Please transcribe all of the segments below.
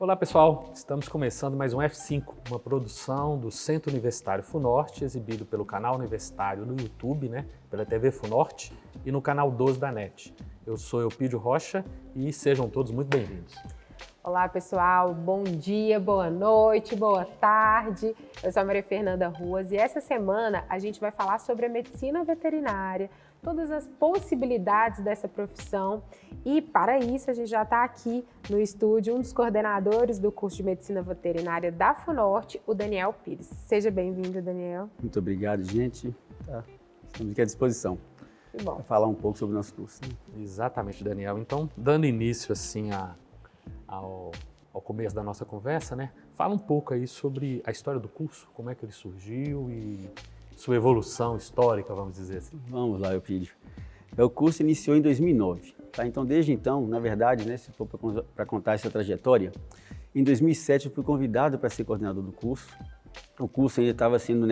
Olá pessoal, estamos começando mais um F5, uma produção do Centro Universitário FUNORTE, exibido pelo canal universitário no YouTube, pela TV FUNORTE e no canal 12 da NET. Eu sou Eupídio Rocha e sejam todos muito bem-vindos. Olá pessoal, bom dia, boa noite, boa tarde. Eu sou a Maria Fernanda Ruas e essa semana a gente vai falar sobre a medicina veterinária, todas as possibilidades dessa profissão e para isso a gente já está aqui no estúdio um dos coordenadores do curso de medicina veterinária da FUNORTE, o Daniel Pires. Seja bem-vindo, Daniel. Muito obrigado, gente. Estamos aqui à disposição para falar um pouco sobre o nosso curso. Exatamente, Daniel. Então, dando início assim ao começo da nossa conversa, fala um pouco aí sobre a história do curso, como é que ele surgiu e sua evolução histórica, vamos dizer assim. Vamos lá, Eupídio. O curso iniciou em 2009, tá? Então, desde então, na verdade, se for para contar essa trajetória, em 2007 eu fui convidado para ser coordenador do curso. O curso ainda estava sendo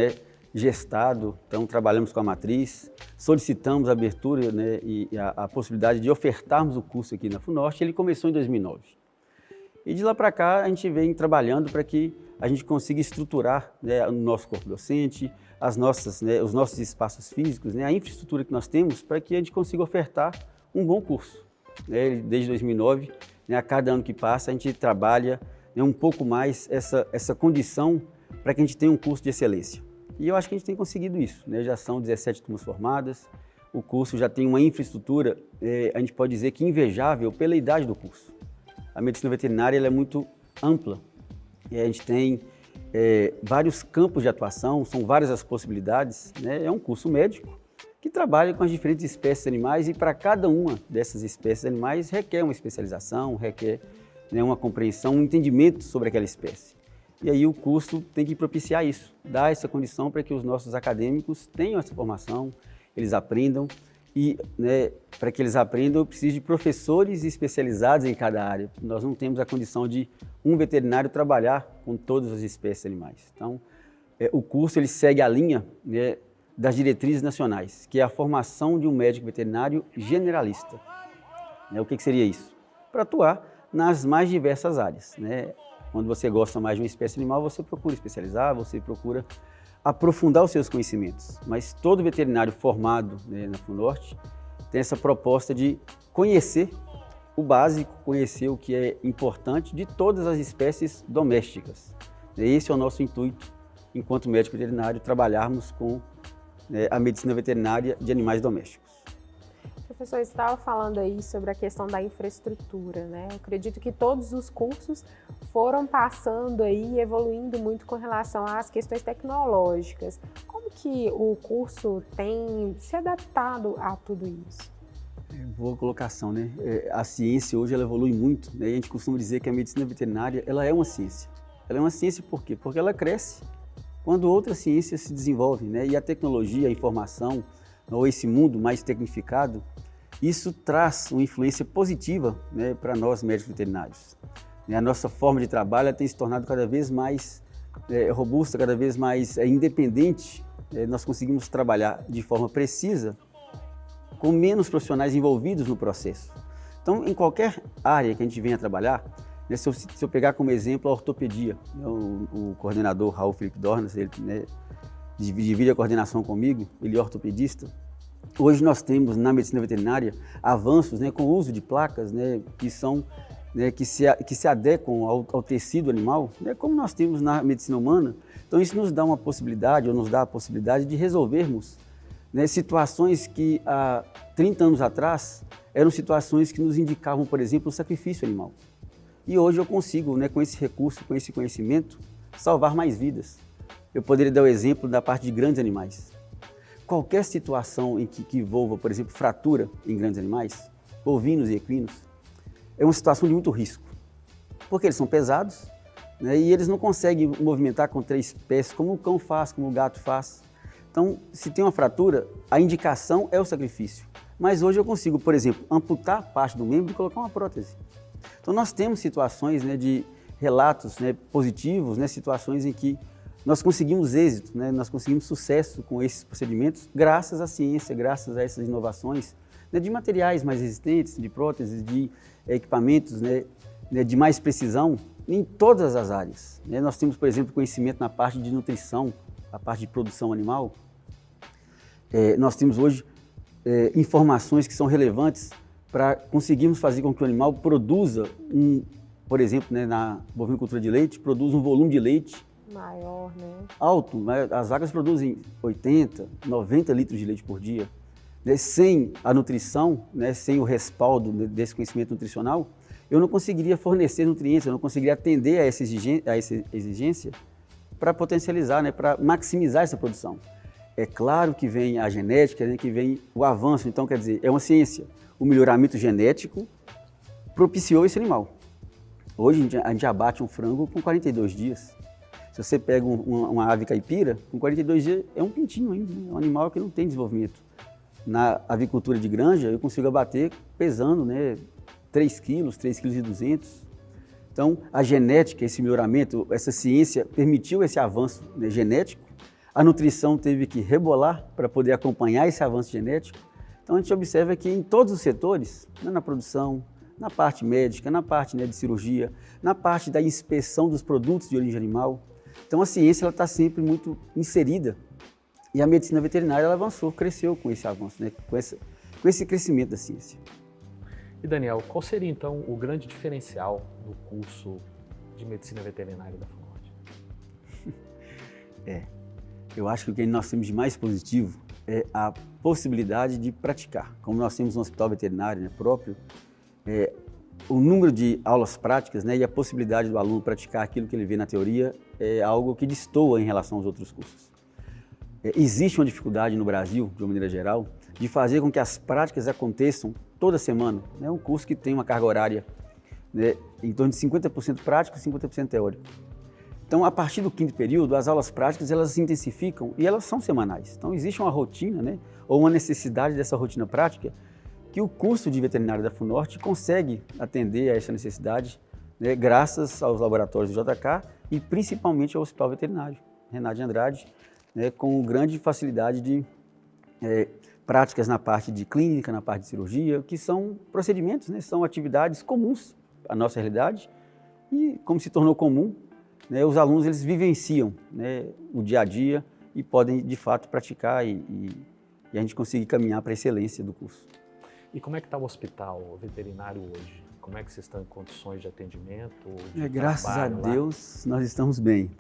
gestado, então trabalhamos com a matriz, solicitamos a abertura e a possibilidade de ofertarmos o curso aqui na FUNORTE. Ele começou em 2009. E de lá para cá a gente vem trabalhando para que a gente consiga estruturar o nosso corpo docente, os nossos espaços físicos, a infraestrutura que nós temos para que a gente consiga ofertar um bom curso. Desde 2009, a cada ano que passa, a gente trabalha um pouco mais essa condição para que a gente tenha um curso de excelência. E eu acho que a gente tem conseguido isso. Já são 17 turmas formadas, o curso já tem uma infraestrutura, a gente pode dizer que invejável pela idade do curso. A medicina veterinária ela é muito ampla, a gente tem vários campos de atuação, são várias as possibilidades. É um curso médico que trabalha com as diferentes espécies de animais e para cada uma dessas espécies de animais requer uma especialização, requer uma compreensão, um entendimento sobre aquela espécie. E aí o curso tem que propiciar isso, dar essa condição para que os nossos acadêmicos tenham essa formação, eles aprendam e para que eles aprendam eu preciso de professores especializados em cada área. Nós não temos a condição de um veterinário trabalhar com todas as espécies de animais. Então, o curso ele segue a linha das diretrizes nacionais, que é a formação de um médico veterinário generalista. O que seria isso? Para atuar nas mais diversas áreas. Quando você gosta mais de uma espécie animal, você procura especializar, você procura aprofundar os seus conhecimentos. Mas todo veterinário formado na FUNORTE tem essa proposta de conhecer o básico, conhecer o que é importante de todas as espécies domésticas. Esse é o nosso intuito, enquanto médico veterinário, trabalharmos com a medicina veterinária de animais domésticos. Professor, você estava falando aí sobre a questão da infraestrutura, Eu acredito que todos os cursos foram passando aí e evoluindo muito com relação às questões tecnológicas. Como que o curso tem se adaptado a tudo isso? Boa colocação, A ciência hoje ela evolui muito, A gente costuma dizer que a medicina veterinária ela é uma ciência. Ela é uma ciência por quê? Porque ela cresce quando outras ciências se desenvolvem, E a tecnologia, a informação, ou esse mundo mais tecnificado, isso traz uma influência positiva para nós médicos veterinários. A nossa forma de trabalho tem se tornado cada vez mais robusta, cada vez mais independente. Nós conseguimos trabalhar de forma precisa, com menos profissionais envolvidos no processo. Então, em qualquer área que a gente venha trabalhar, se eu pegar como exemplo a ortopedia, o coordenador Raul Felipe Dornas, ele divide a coordenação comigo, ele é ortopedista. Hoje nós temos na medicina veterinária avanços com o uso de placas que são que se adequam ao tecido animal, como nós temos na medicina humana. Então isso nos dá uma possibilidade, ou nos dá a possibilidade de resolvermos situações que há 30 anos atrás eram situações que nos indicavam, por exemplo, o sacrifício animal. E hoje eu consigo, com esse recurso, com esse conhecimento, salvar mais vidas. Eu poderia dar o exemplo da parte de grandes animais. Qualquer situação em que envolva, por exemplo, fratura em grandes animais, bovinos e equinos, é uma situação de muito risco, porque eles são pesados e eles não conseguem movimentar com 3 pés, como o cão faz, como o gato faz. Então, se tem uma fratura, a indicação é o sacrifício. Mas hoje eu consigo, por exemplo, amputar parte do membro e colocar uma prótese. Então, nós temos situações de relatos positivos, situações em que nós conseguimos êxito, nós conseguimos sucesso com esses procedimentos graças à ciência, graças a essas inovações de materiais mais resistentes, de próteses, de equipamentos de mais precisão em todas as áreas. Né? Nós temos, por exemplo, conhecimento na parte de nutrição, a parte de produção animal. Nós temos hoje informações que são relevantes para conseguirmos fazer com que o animal produza, por exemplo, né, na bovinocultura de leite, produza um volume de leite maior, né? Alto. As vacas produzem 80, 90 litros de leite por dia. Né? Sem a nutrição, né, sem o respaldo desse conhecimento nutricional, eu não conseguiria fornecer nutrientes, eu não conseguiria atender a essa exigência para potencializar, né, para maximizar essa produção. É claro que vem a genética, né, que vem o avanço, então quer dizer, é uma ciência. O melhoramento genético propiciou esse animal. Hoje a gente abate um frango com 42 dias. Se você pega uma ave caipira, com 42 dias é um pintinho ainda, né? É um animal que não tem desenvolvimento. Na avicultura de granja, eu consigo abater pesando, né, 3 quilos, 3,2 kg. Então, a genética, esse melhoramento, essa ciência permitiu esse avanço, né, genético. A nutrição teve que rebolar para poder acompanhar esse avanço genético. Então, a gente observa que em todos os setores, né, na produção, na parte médica, na parte, né, de cirurgia, na parte da inspeção dos produtos de origem animal. Então, a ciência está sempre muito inserida. E a medicina veterinária ela avançou, cresceu com esse avanço, né, com esse crescimento da ciência. E Daniel, qual seria então o grande diferencial do curso de medicina veterinária da FUNORTE? Eu acho que o que nós temos de mais positivo é a possibilidade de praticar. Como nós temos um hospital veterinário, né, próprio, o número de aulas práticas, né, e a possibilidade do aluno praticar aquilo que ele vê na teoria é algo que destoa em relação aos outros cursos. Existe uma dificuldade no Brasil, de uma maneira geral, de fazer com que as práticas aconteçam toda semana. É um curso que tem uma carga horária, né, em torno de 50% prático e 50% teórico. Então, a partir do 5º período, as aulas práticas elas se intensificam e elas são semanais. Então, existe uma rotina, né, ou uma necessidade dessa rotina prática que o curso de veterinário da FUNORTE consegue atender a essa necessidade, né, graças aos laboratórios do JK e principalmente ao Hospital Veterinário Renato de Andrade, né, com grande facilidade de práticas na parte de clínica, na parte de cirurgia, que são procedimentos, né, são atividades comuns à nossa realidade e, como se tornou comum, né, os alunos eles vivenciam, né, o dia a dia e podem, de fato, praticar e a gente conseguir caminhar para a excelência do curso. E como é que está o hospital veterinário hoje? Como é que vocês estão em condições de atendimento? Graças a Deus, nós estamos bem.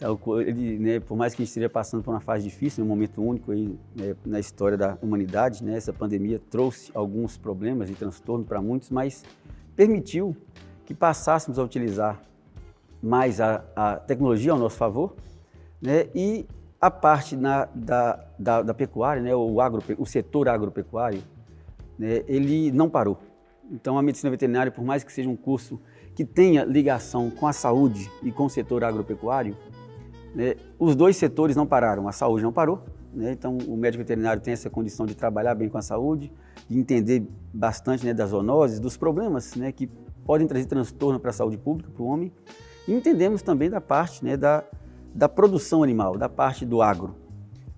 Ele, né, por mais que a gente esteja passando por uma fase difícil, um momento único aí, né, na história da humanidade, né, essa pandemia trouxe alguns problemas e transtornos para muitos, mas permitiu que passássemos a utilizar mais a tecnologia ao nosso favor, né, e a parte da pecuária, né, o setor agropecuário, né, ele não parou. Então, a medicina veterinária, por mais que seja um curso que tenha ligação com a saúde e com o setor agropecuário, né, os dois setores não pararam, a saúde não parou, né, então o médico veterinário tem essa condição de trabalhar bem com a saúde, de entender bastante, né, das zoonoses, dos problemas, né, que podem trazer transtorno para a saúde pública, para o homem, e entendemos também da parte, né, da produção animal, da parte do agro.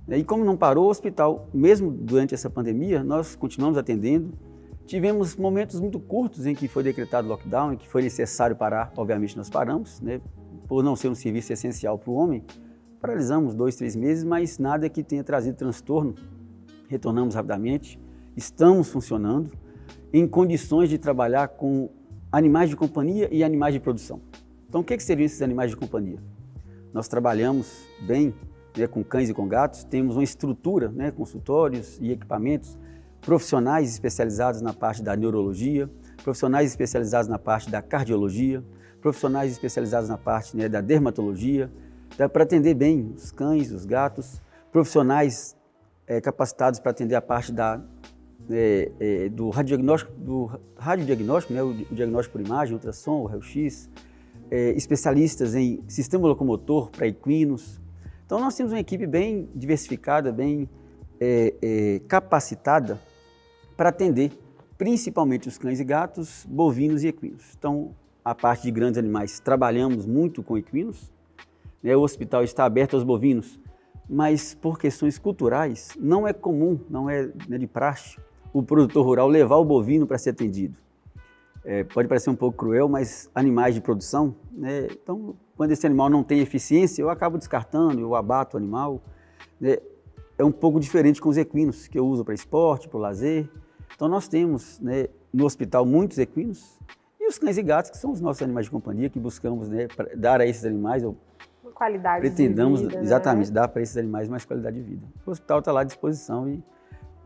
E como não parou o hospital, mesmo durante essa pandemia, nós continuamos atendendo. Tivemos momentos muito curtos em que foi decretado lockdown, em que foi necessário parar, obviamente nós paramos, né, por não ser um serviço essencial para o homem, paralisamos 2, 3 meses, mas nada que tenha trazido transtorno. Retornamos rapidamente, estamos funcionando em condições de trabalhar com animais de companhia e animais de produção. Então, o que seriam esses animais de companhia? Nós trabalhamos bem, né, com cães e com gatos, temos uma estrutura, né, consultórios e equipamentos, profissionais especializados na parte da neurologia, profissionais especializados na parte da cardiologia, profissionais especializados na parte, né, da dermatologia, para atender bem os cães, os gatos, profissionais capacitados para atender a parte do radiodiagnóstico, né, o diagnóstico por imagem, ultrassom, o raio-x, especialistas em sistema locomotor para equinos. Então, nós temos uma equipe bem diversificada, bem capacitada para atender principalmente os cães e gatos, bovinos e equinos. Então, a parte de grandes animais, trabalhamos muito com equinos, né? O hospital está aberto aos bovinos, mas por questões culturais, não é comum, não é, né, de praxe, o produtor rural levar o bovino para ser atendido. pode parecer um pouco cruel, mas animais de produção, né? Então, quando esse animal não tem eficiência, eu acabo descartando, eu abato o animal, né? É um pouco diferente com os equinos, que eu uso para esporte, para o lazer. Então, nós temos, né, no hospital muitos equinos e os cães e gatos, que são os nossos animais de companhia, que buscamos, né, dar a esses animais, uma qualidade pretendamos, de vida, exatamente, né? dar para esses animais mais qualidade de vida. O hospital está lá à disposição e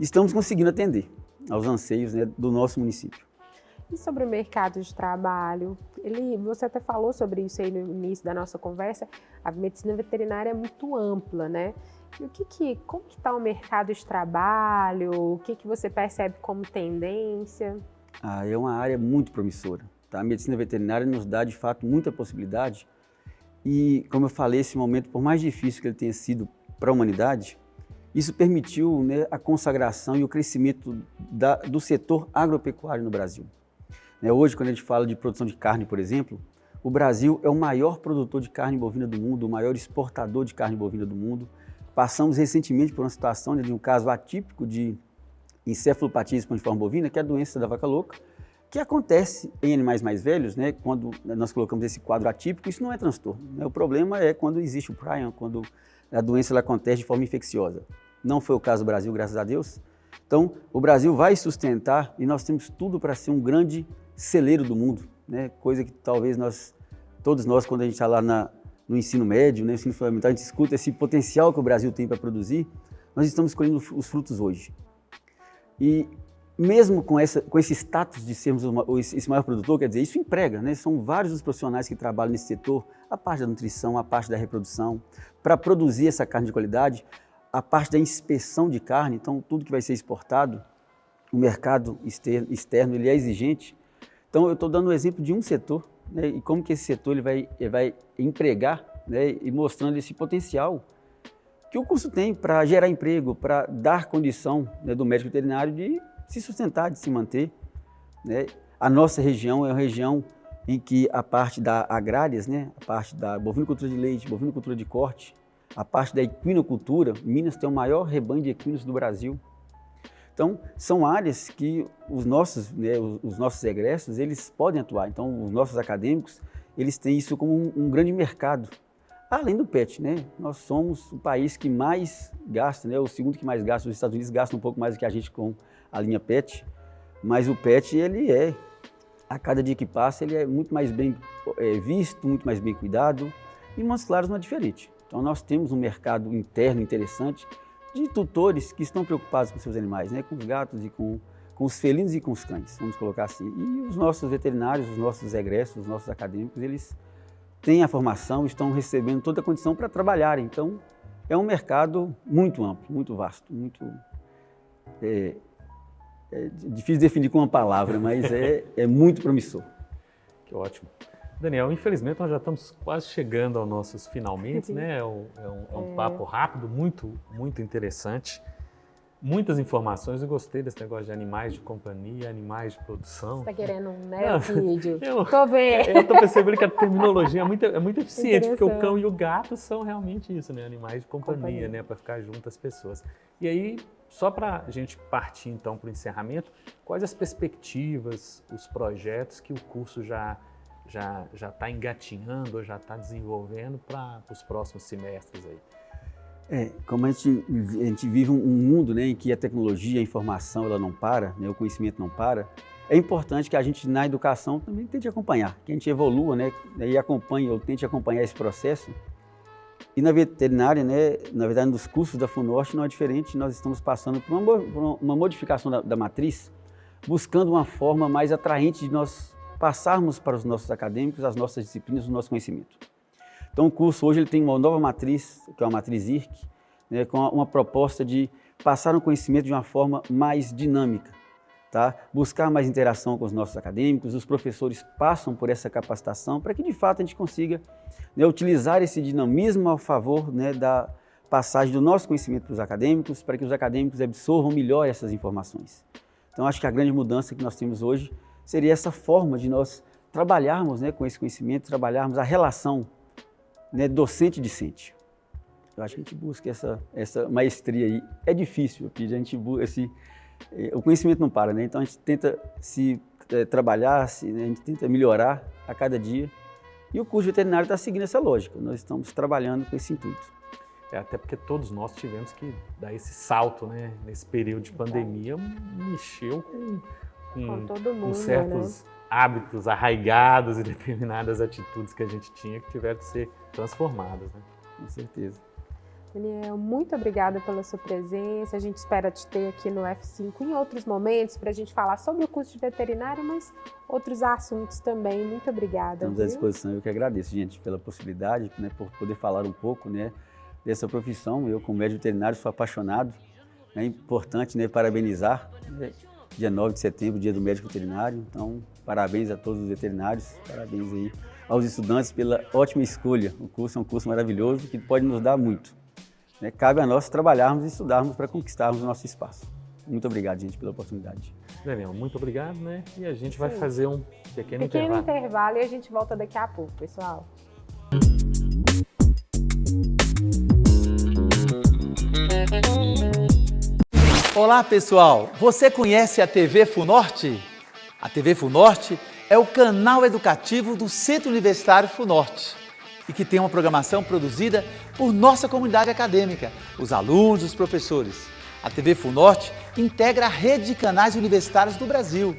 estamos conseguindo atender aos anseios, né, do nosso município. E sobre o mercado de trabalho, você até falou sobre isso aí no início da nossa conversa, a medicina veterinária é muito ampla, né? E como que está o mercado de trabalho? O que você percebe como tendência? É uma área muito promissora, tá? A medicina veterinária nos dá, de fato, muita possibilidade e, como eu falei, esse momento, por mais difícil que ele tenha sido para a humanidade, isso permitiu, né, a consagração e o crescimento do setor agropecuário no Brasil. Hoje, quando a gente fala de produção de carne, por exemplo, o Brasil é o maior produtor de carne bovina do mundo, o maior exportador de carne bovina do mundo. Passamos recentemente por uma situação, né, de um caso atípico de encefalopatia espongiforme bovina, que é a doença da vaca louca, que acontece em animais mais velhos, né, quando nós colocamos esse quadro atípico, isso não é transtorno, né? O problema é quando existe o prion, quando a doença ela acontece de forma infecciosa. Não foi o caso do Brasil, graças a Deus. Então, o Brasil vai sustentar e nós temos tudo para ser um grande celeiro do mundo, né? Coisa que talvez todos nós, quando a gente está lá no ensino médio, né, ensino fundamental, a gente escuta esse potencial que o Brasil tem para produzir, nós estamos colhendo os frutos hoje. E mesmo com esse status de sermos esse maior produtor, quer dizer, isso emprega, né? São vários os profissionais que trabalham nesse setor, a parte da nutrição, a parte da reprodução, para produzir essa carne de qualidade, a parte da inspeção de carne, então tudo que vai ser exportado, o mercado externo ele é exigente. Então eu estou dando um exemplo de um setor, né, e como que esse setor ele vai empregar, né, e mostrando esse potencial que o curso tem para gerar emprego, para dar condição, né, do médico veterinário de se sustentar, de se manter, né. A nossa região é uma região em que a parte da agrárias, né, a parte da bovinocultura de leite, bovinocultura de corte, a parte da equinocultura, Minas tem o maior rebanho de equinos do Brasil. Então, são áreas que os nossos egressos, eles podem atuar. Então, os nossos acadêmicos, eles têm isso como um grande mercado. Além do PET, né? Nós somos o país que mais gasta, né? O segundo que mais gasta, os Estados Unidos gastam um pouco mais do que a gente com a linha PET, mas o PET, a cada dia que passa, ele é muito mais bem visto, muito mais bem cuidado, e Montes Claros não é diferente. Então, nós temos um mercado interno interessante, de tutores que estão preocupados com seus animais, né? Com os gatos e com os felinos e com os cães, vamos colocar assim. E os nossos veterinários, os nossos egressos, os nossos acadêmicos, eles têm a formação, estão recebendo toda a condição para trabalharem. Então, é um mercado muito amplo, muito vasto, muito... É difícil definir com uma palavra, mas é muito promissor. Que ótimo. Daniel, infelizmente nós já estamos quase chegando aos nossos finalmente, né? É um papo rápido, muito, muito interessante. Muitas informações, eu gostei desse negócio de animais de companhia, animais de produção. Você está querendo, né, o vídeo? Eu Tô vendo. Eu estou percebendo que a terminologia é muito eficiente, porque o cão e o gato são realmente isso, né? Animais de companhia, né? Para ficar junto às pessoas. E aí, só para a gente partir então para o encerramento, quais as perspectivas, os projetos que o curso já está engatinhando ou já está desenvolvendo para os próximos semestres aí? Como a gente vive um mundo, né, em que a tecnologia, a informação, ela não para, né, o conhecimento não para, é importante que a gente, na educação, também tente acompanhar, que a gente evolua, né, e acompanhe, ou tente acompanhar esse processo. E na veterinária, né, na verdade, nos cursos da FUNORTE não é diferente, nós estamos passando por uma modificação da matriz, buscando uma forma mais atraente de nós passarmos para os nossos acadêmicos as nossas disciplinas, o nosso conhecimento. Então o curso hoje ele tem uma nova matriz, que é a matriz IRC, né, com uma proposta de passar um conhecimento de uma forma mais dinâmica, tá? Buscar mais interação com os nossos acadêmicos, os professores passam por essa capacitação para que de fato a gente consiga, né, utilizar esse dinamismo a favor, né, da passagem do nosso conhecimento para os acadêmicos, para que os acadêmicos absorvam melhor essas informações. Então acho que a grande mudança que nós temos hoje seria essa forma de nós trabalharmos, né, com esse conhecimento, trabalharmos a relação, né, docente-discente. Eu acho que a gente busca essa maestria aí. É difícil, porque a gente busca o conhecimento não para, né? Então a gente tenta se trabalhar, né, a gente tenta melhorar a cada dia. E o curso veterinário está seguindo essa lógica, nós estamos trabalhando com esse intuito. Até porque todos nós tivemos que dar esse salto, né? Nesse período de pandemia, mexeu Com todo mundo, com certos hábitos arraigados e determinadas atitudes que a gente tinha que tiveram que ser transformadas, né? Com certeza. Daniel, muito obrigada pela sua presença. A gente espera te ter aqui no F5 em outros momentos para a gente falar sobre o curso de veterinário, mas outros assuntos também. Muito obrigada. Estamos à disposição. Eu que agradeço, gente, pela possibilidade, né, por poder falar um pouco, né, dessa profissão. Eu, como médico veterinário, sou apaixonado. É importante, né, parabenizar. Dia 9 de setembro, dia do médico veterinário. Então, parabéns a todos os veterinários. Parabéns aí aos estudantes pela ótima escolha. O curso é um curso maravilhoso que pode nos dar muito. Cabe a nós trabalharmos e estudarmos para conquistarmos o nosso espaço. Muito obrigado, gente, pela oportunidade. Daniel, muito obrigado, né? E a gente vai fazer um pequeno intervalo e a gente volta daqui a pouco, pessoal. Olá, pessoal! Você conhece a TV FUNORTE? A TV FUNORTE é o canal educativo do Centro Universitário FUNORTE e que tem uma programação produzida por nossa comunidade acadêmica, os alunos e os professores. A TV FUNORTE integra a rede de canais universitários do Brasil,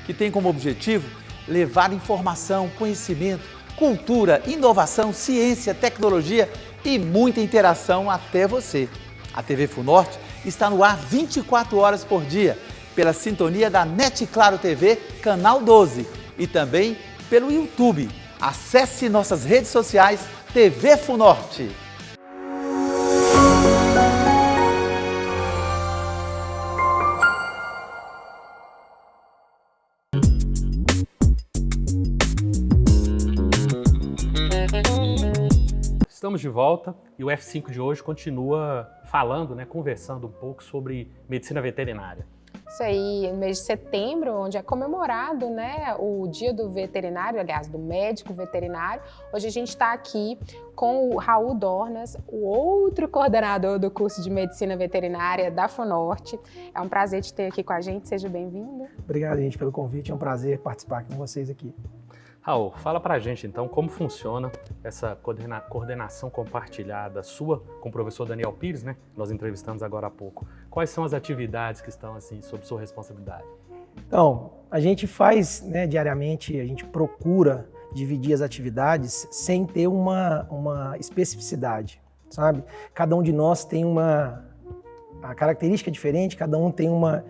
que tem como objetivo levar informação, conhecimento, cultura, inovação, ciência, tecnologia e muita interação até você. A TV FUNORTE está no ar 24 horas por dia, pela sintonia da NET Claro TV, canal 12, e também pelo YouTube. Acesse nossas redes sociais, TV FUNORTE. Estamos de volta e o F5 de hoje continua falando, né, conversando um pouco sobre medicina veterinária. Isso aí, no mês de setembro, onde é comemorado, né, o Dia do Veterinário, aliás, do Médico Veterinário. Hoje a gente está aqui com o Raul Dornas, o outro coordenador do curso de Medicina Veterinária da FUNORTE. É um prazer te ter aqui com a gente, seja bem-vindo. Obrigado, gente, pelo convite, é um prazer participar com vocês aqui. Raul, fala pra gente então como funciona essa coordenação compartilhada sua com o professor Daniel Pires, né? Nós entrevistamos agora há pouco. Quais são as atividades que estão assim sob sua responsabilidade? Então, a gente faz, né, diariamente, a gente procura dividir as atividades sem ter uma especificidade, sabe? Cada um de nós tem uma característica diferente, cada um tem uma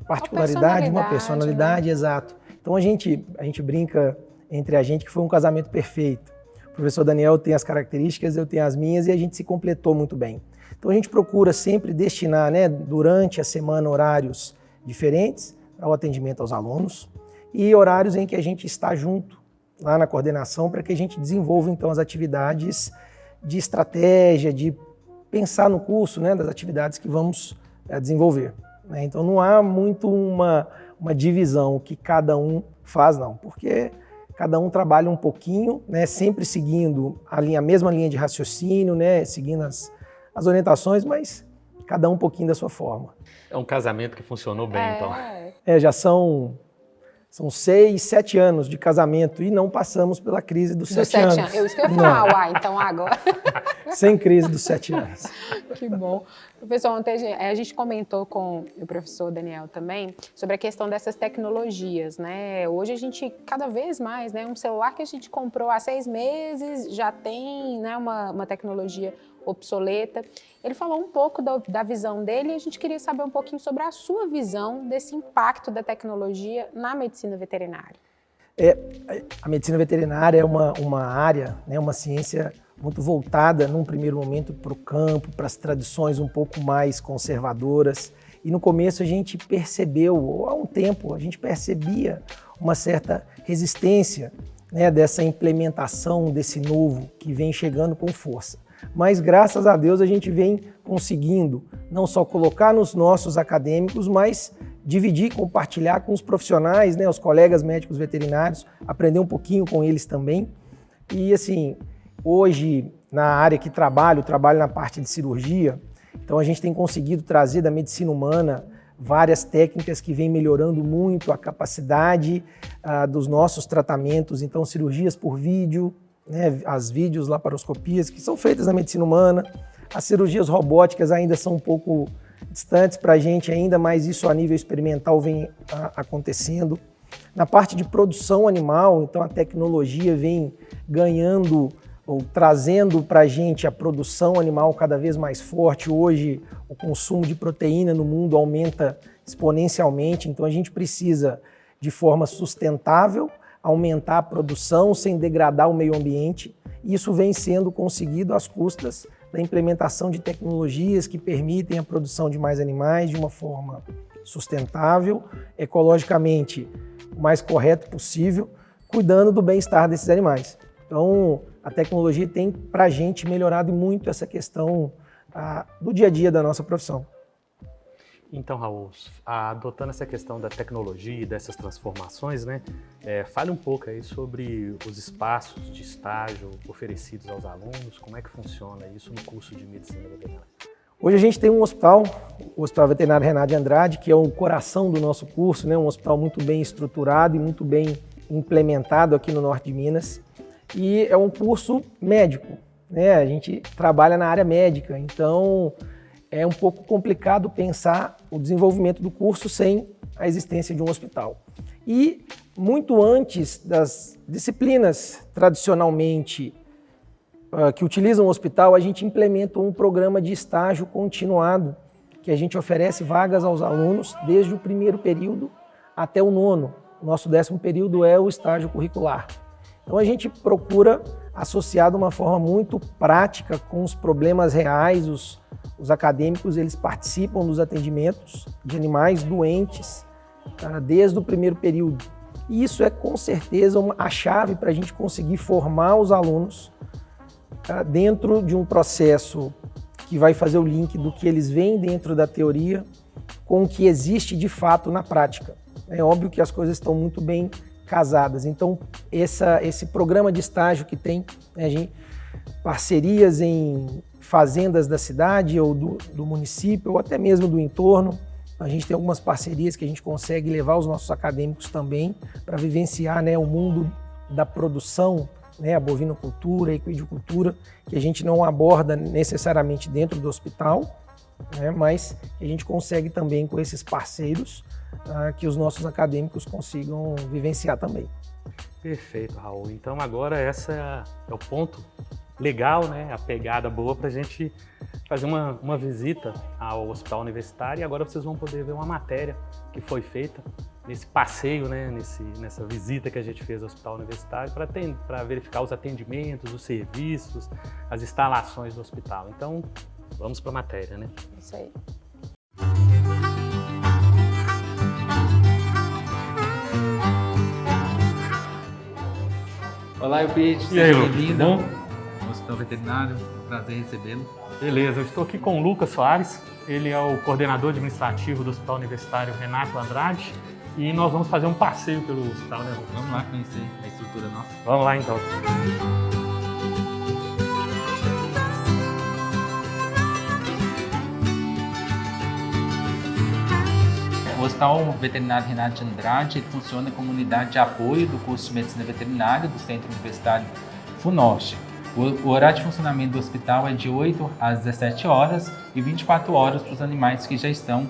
particularidade, uma personalidade, né? Exato. Então a gente brinca entre a gente que foi um casamento perfeito. O professor Daniel tem as características, eu tenho as minhas e a gente se completou muito bem. Então a gente procura sempre destinar, né, durante a semana horários diferentes ao atendimento aos alunos e horários em que a gente está junto lá na coordenação para que a gente desenvolva então as atividades de estratégia, de pensar no curso, né, das atividades que vamos desenvolver. Né? Então não há muito uma divisão, o que cada um faz, não, porque cada um trabalha um pouquinho, né, sempre seguindo a mesma linha de raciocínio, né, seguindo as orientações, mas cada um pouquinho da sua forma. É um casamento que funcionou bem, então. Já são 6, 7 anos de casamento e não passamos pela crise dos 7 anos. Eu esqueci de falar, então agora. Sem crise dos 7 anos. Que bom. Professor, ontem a gente comentou com o professor Daniel também sobre a questão dessas tecnologias, né? Hoje a gente, cada vez mais, né? Um celular que a gente comprou há 6 meses já tem, né, uma tecnologia obsoleta. Ele falou um pouco da visão dele e a gente queria saber um pouquinho sobre a sua visão desse impacto da tecnologia na medicina veterinária. A medicina veterinária é uma área, né, uma ciência muito voltada, num primeiro momento, para o campo, para as tradições um pouco mais conservadoras. E no começo a gente percebeu, há um tempo, a gente percebia uma certa resistência, né, dessa implementação desse novo que vem chegando com força. Mas graças a Deus a gente vem conseguindo não só colocar nos nossos acadêmicos, mas dividir, compartilhar com os profissionais, né, os colegas médicos veterinários, aprender um pouquinho com eles também. E assim, hoje na área que trabalho na parte de cirurgia, então a gente tem conseguido trazer da medicina humana várias técnicas que vêm melhorando muito a capacidade dos nossos tratamentos, então cirurgias por vídeo, né, as videolaparoscopias que são feitas na medicina humana, as cirurgias robóticas ainda são um pouco distantes para a gente ainda, mas isso a nível experimental vem acontecendo. Na parte de produção animal, então a tecnologia vem ganhando ou trazendo para a gente a produção animal cada vez mais forte. Hoje o consumo de proteína no mundo aumenta exponencialmente, então a gente precisa de forma sustentável aumentar a produção sem degradar o meio ambiente. Isso vem sendo conseguido às custas da implementação de tecnologias que permitem a produção de mais animais de uma forma sustentável, ecologicamente o mais correto possível, cuidando do bem-estar desses animais. Então, a tecnologia tem, para a gente, melhorado muito essa questão do dia a dia da nossa profissão. Então, Raul, adotando essa questão da tecnologia e dessas transformações, né, fale um pouco aí sobre os espaços de estágio oferecidos aos alunos, como é que funciona isso no curso de Medicina Veterinária? Hoje a gente tem um hospital, o Hospital Veterinário Renato de Andrade, que é o coração do nosso curso, né, um hospital muito bem estruturado e muito bem implementado aqui no norte de Minas. E é um curso médico, né? A gente trabalha na área médica, então é um pouco complicado pensar o desenvolvimento do curso sem a existência de um hospital. E muito antes das disciplinas tradicionalmente que utilizam o hospital, a gente implementa um programa de estágio continuado, que a gente oferece vagas aos alunos desde o primeiro período até o nono. O nosso 10º período é o estágio curricular. Então a gente procura associar de uma forma muito prática com os problemas reais. Os acadêmicos eles participam dos atendimentos de animais doentes desde o primeiro período. E isso é com certeza a chave para a gente conseguir formar os alunos dentro de um processo que vai fazer o link do que eles veem dentro da teoria com o que existe de fato na prática. É óbvio que as coisas estão muito bem casadas. Então, esse programa de estágio que tem, né, parcerias em fazendas da cidade ou do município, ou até mesmo do entorno, a gente tem algumas parcerias que a gente consegue levar os nossos acadêmicos também para vivenciar, né, o mundo da produção, né, a bovinocultura, a equidicultura, que a gente não aborda necessariamente dentro do hospital, né, mas que a gente consegue também com esses parceiros que os nossos acadêmicos consigam vivenciar também. Perfeito, Raul. Então agora esse é o ponto legal, né, a pegada boa para a gente fazer uma visita ao Hospital Universitário, e agora vocês vão poder ver uma matéria que foi feita nesse passeio, né, nessa visita que a gente fez ao Hospital Universitário para verificar os atendimentos, os serviços, as instalações do hospital. Então, vamos para a matéria, né? Isso aí. Olá, Eupídio, seja bem-vindo ao Hospital Veterinário, é um prazer recebê-lo. Beleza, eu estou aqui com o Lucas Soares, ele é o coordenador administrativo do Hospital Universitário Renato Andrade, e nós vamos fazer um passeio pelo hospital, né? Vamos lá conhecer a estrutura nossa. Vamos lá então. O Hospital Veterinário Renato de Andrade ele funciona como unidade de apoio do curso de Medicina Veterinária do Centro Universitário FUNORTE. O horário de funcionamento do hospital é de 8 às 17 horas e 24 horas para os animais que já estão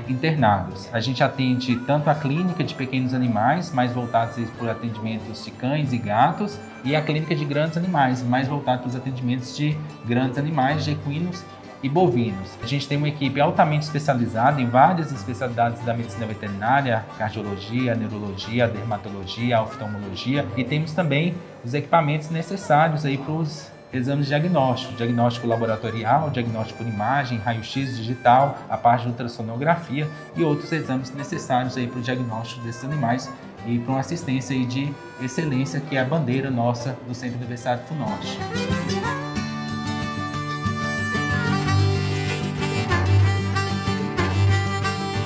internados. A gente atende tanto a clínica de pequenos animais, mais voltados para atendimentos de cães e gatos, e a clínica de grandes animais, mais voltada para os atendimentos de grandes animais, de equinos e bovinos. A gente tem uma equipe altamente especializada em várias especialidades da medicina veterinária, cardiologia, neurologia, dermatologia, oftalmologia, e temos também os equipamentos necessários aí para os exames diagnósticos, diagnóstico laboratorial, diagnóstico por imagem, raio-x digital, a parte de ultrassonografia e outros exames necessários aí para o diagnóstico desses animais e para uma assistência aí de excelência que é a bandeira nossa do Centro Universitário FUNORTE.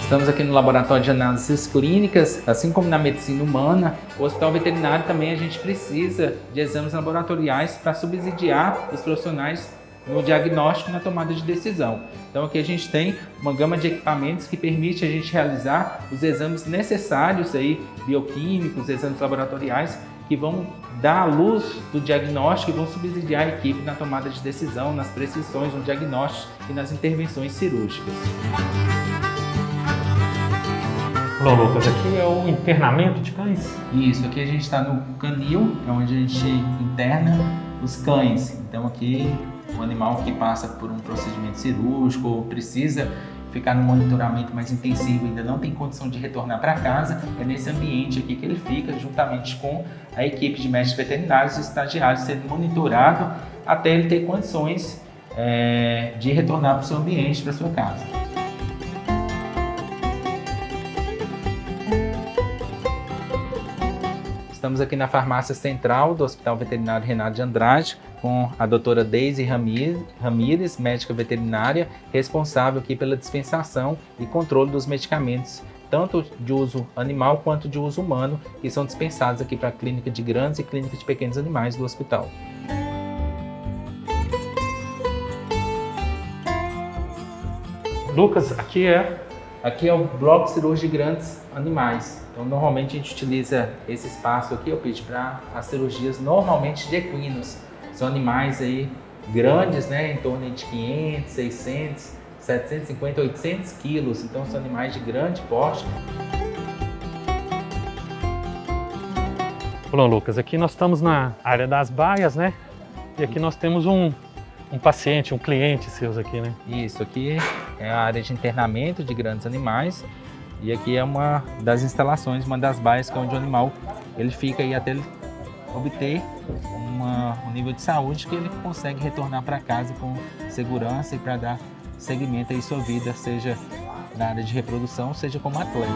Estamos aqui no laboratório de análises clínicas, assim como na medicina humana. O hospital veterinário também a gente precisa de exames laboratoriais para subsidiar os profissionais no diagnóstico e na tomada de decisão. Então aqui a gente tem uma gama de equipamentos que permite a gente realizar os exames necessários aí, bioquímicos, exames laboratoriais, que vão dar a luz do diagnóstico e vão subsidiar a equipe na tomada de decisão, nas prescrições, no diagnóstico e nas intervenções cirúrgicas. Bom, Lucas, aqui é o internamento de cães? Isso, aqui a gente está no canil, é onde a gente interna os cães. Então aqui o animal que passa por um procedimento cirúrgico ou precisa ficar no monitoramento mais intensivo, ainda não tem condição de retornar para casa, é nesse ambiente aqui que ele fica, juntamente com a equipe de médicos veterinários e estagiários, sendo monitorado até ele ter condições de retornar para o seu ambiente, para a sua casa. Estamos aqui na farmácia central do Hospital Veterinário Renato de Andrade, com a doutora Deise Ramírez, médica veterinária, responsável aqui pela dispensação e controle dos medicamentos, tanto de uso animal quanto de uso humano, que são dispensados aqui para a clínica de grandes e clínica de pequenos animais do hospital. Lucas, aqui é o bloco cirúrgico de grandes animais. Então, normalmente a gente utiliza esse espaço aqui, eu pedi para as cirurgias normalmente de equinos. São animais aí grandes, né, em torno de 500, 600, 750, 800 quilos. Então, são animais de grande porte. Bom, Lucas, aqui nós estamos na área das baias, né? E aqui nós temos um paciente, um cliente seus aqui, né? Isso, aqui é a área de internamento de grandes animais e aqui é uma das instalações, uma das baias que é onde o animal ele fica aí até ele obter um nível de saúde que ele consegue retornar para casa com segurança e para dar seguimento aí sua vida, seja na área de reprodução, seja como atleta.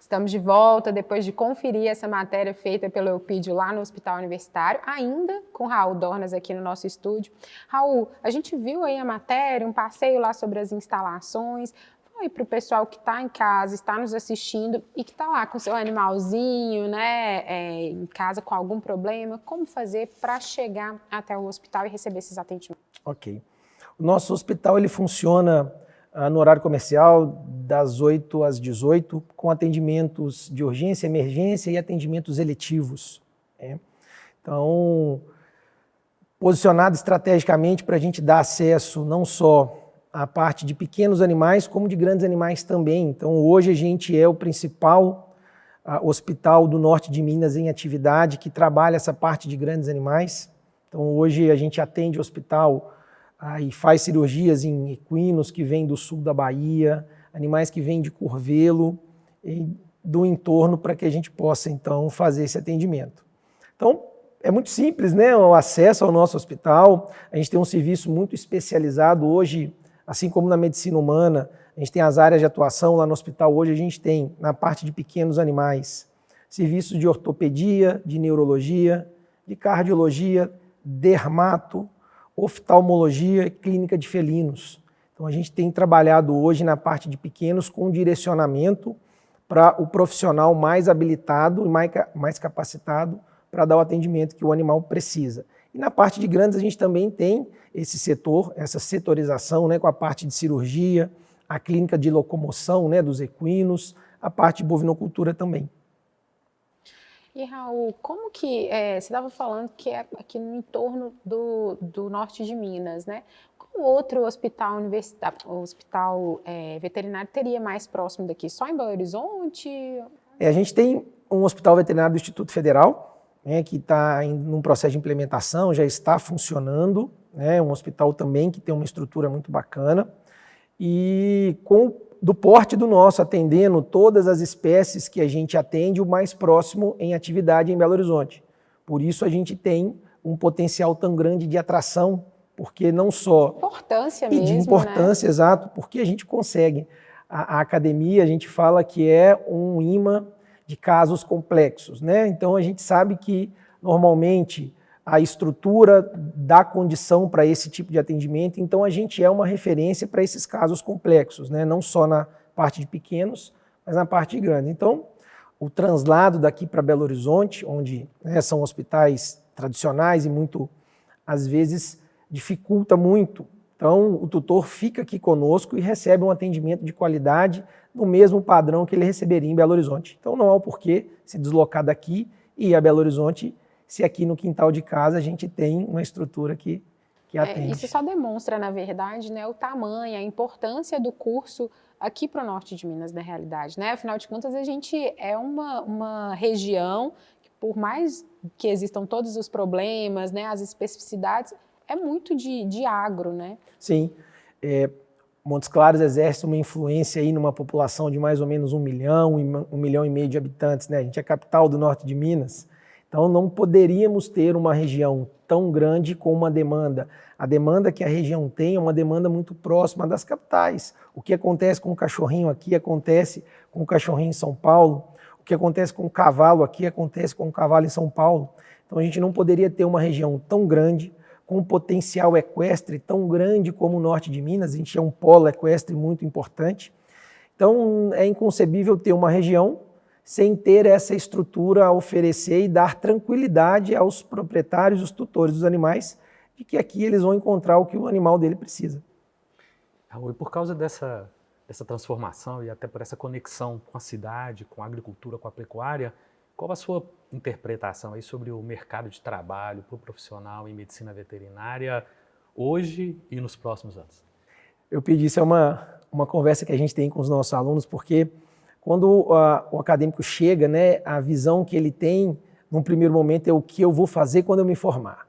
Estamos de volta depois de conferir essa matéria feita pelo Eupídio lá no Hospital Universitário, ainda com Raul Dornas aqui no nosso estúdio. Raul, a gente viu aí a matéria, um passeio lá sobre as instalações. Fala aí para o pessoal que está em casa, está nos assistindo e que está lá com seu animalzinho, né, em casa com algum problema, como fazer para chegar até o hospital e receber esses atendimentos? Ok. O nosso hospital ele funciona no horário comercial, das 8 às 18, com atendimentos de urgência, emergência e atendimentos eletivos. Né? Então, posicionado estrategicamente para a gente dar acesso não só à parte de pequenos animais, como de grandes animais também. Então, hoje a gente é o principal hospital do norte de Minas em atividade que trabalha essa parte de grandes animais. Então, hoje a gente atende o hospital e faz cirurgias em equinos que vêm do sul da Bahia, animais que vêm de Curvelo e do entorno para que a gente possa, então, fazer esse atendimento. Então, é muito simples, né? O acesso ao nosso hospital. A gente tem um serviço muito especializado hoje, assim como na medicina humana, a gente tem as áreas de atuação lá no hospital. Hoje a gente tem, na parte de pequenos animais, serviços de ortopedia, de neurologia, de cardiologia, dermato, oftalmologia e clínica de felinos. Então a gente tem trabalhado hoje na parte de pequenos com direcionamento para o profissional mais habilitado e mais capacitado para dar o atendimento que o animal precisa. E na parte de grandes a gente também tem esse setor, essa setorização, né, com a parte de cirurgia, a clínica de locomoção, né, dos equinos, a parte de bovinocultura também. E, Raul, como que, você estava falando que é aqui no entorno do norte de Minas, né? Qual outro hospital veterinário teria mais próximo daqui? Só em Belo Horizonte? A gente tem um hospital veterinário do Instituto Federal, né, que está num processo de implementação, já está funcionando, né, um hospital também que tem uma estrutura muito bacana, e do porte do nosso, atendendo todas as espécies que a gente atende, o mais próximo em atividade em Belo Horizonte. Por isso a gente tem um potencial tão grande de atração, porque não só... Importância mesmo, de importância, né? Exato, porque a gente consegue. A academia, a gente fala que é um imã de casos complexos, né? Então a gente sabe que normalmente a estrutura dá condição para esse tipo de atendimento, então a gente é uma referência para esses casos complexos, né? Não só na parte de pequenos, mas na parte de grande. Então, o translado daqui para Belo Horizonte, onde, né, são hospitais tradicionais e muito, às vezes, dificulta muito. Então, o tutor fica aqui conosco e recebe um atendimento de qualidade no mesmo padrão que ele receberia em Belo Horizonte. Então, não há o porquê se deslocar daqui e ir a Belo Horizonte, se aqui no quintal de casa a gente tem uma estrutura que atende. Isso só demonstra, na verdade, né, o tamanho, a importância do curso aqui para o norte de Minas, na realidade, né? Afinal de contas, a gente é uma região que, por mais que existam todos os problemas, né, as especificidades, é muito de agro, né? Sim. Montes Claros exerce uma influência aí numa população de mais ou menos 1 milhão, 1,5 milhão de habitantes, né? A gente é a capital do norte de Minas, então não poderíamos ter uma região tão grande com uma demanda. A demanda que a região tem é uma demanda muito próxima das capitais. O que acontece com o cachorrinho aqui acontece com o cachorrinho em São Paulo. O que acontece com o cavalo aqui acontece com o cavalo em São Paulo. Então a gente não poderia ter uma região tão grande, com um potencial equestre tão grande como o norte de Minas. A gente é um polo equestre muito importante. Então é inconcebível ter uma região sem ter essa estrutura a oferecer e dar tranquilidade aos proprietários, os tutores dos animais, de que aqui eles vão encontrar o que o animal dele precisa. E por causa dessa transformação e até por essa conexão com a cidade, com a agricultura, com a pecuária, qual a sua interpretação aí sobre o mercado de trabalho para o profissional em medicina veterinária hoje e nos próximos anos? Eu pedi, isso é uma conversa que a gente tem com os nossos alunos, porque quando o acadêmico chega, né, a visão que ele tem, num primeiro momento, é o que eu vou fazer quando eu me formar.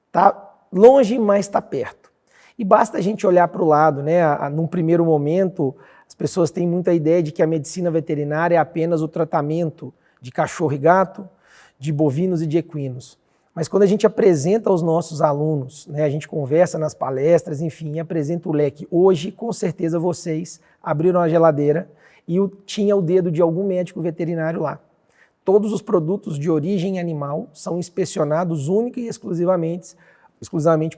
Está longe, mas está perto. E basta a gente olhar para o lado, né? Num primeiro momento, as pessoas têm muita ideia de que a medicina veterinária é apenas o tratamento de cachorro e gato, de bovinos e de equinos. Mas quando a gente apresenta aos nossos alunos, né, a gente conversa nas palestras, enfim, apresenta o leque. Hoje, com certeza, vocês abriram a geladeira e tinha o dedo de algum médico veterinário lá. Todos os produtos de origem animal são inspecionados única e exclusivamente